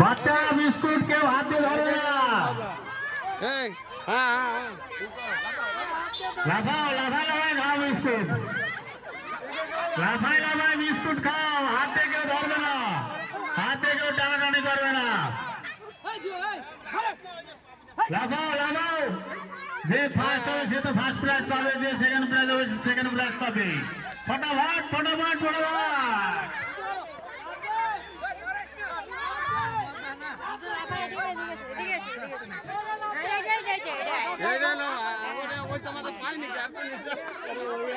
বাচ্চারা বিস্কুট কেউ হাত দিয়ে ধরবে না। লাফাও লাফাই লাফাই খাও বিস্কুট, লাফাই লাফাই বিস্কুট খাও, হাত দিয়ে কেউ ধরবে না, হাত দিয়ে কেউ টানাটানি করবে না। লাফাও লাফাও, যে ফার্স্ট হবে সে তো ফার্স্ট প্রাইজ পাবে, যে সেকেন্ড প্রাইজ হবে সে সেকেন্ড প্রাইজ পাবে। ফটাফট ফটাফট ফটাফট।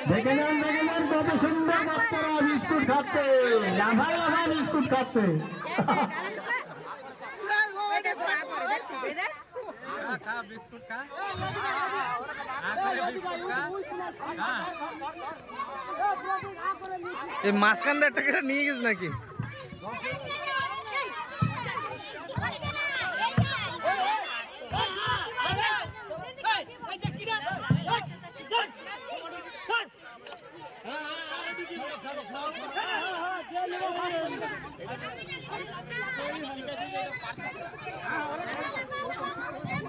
দেখে নেন কত সুন্দর বাচ্চারা বিস্কুট খাচ্ছে, লাফাই লাফাই বিস্কুট খাচ্ছে। এই মাঝখান দিয়ে একটা কেটে নিয়ে গেছে নাকি?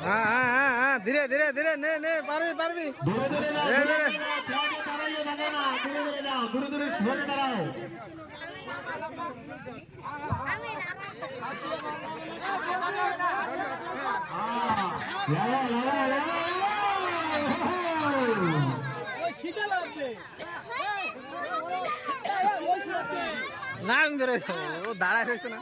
हाँ हाँ हाँ हाँ धीरे धीरे धीरे ने ने पारवी पारवी धीरे धीरे না বেরো ও দাঁড়ায় রয়েছে না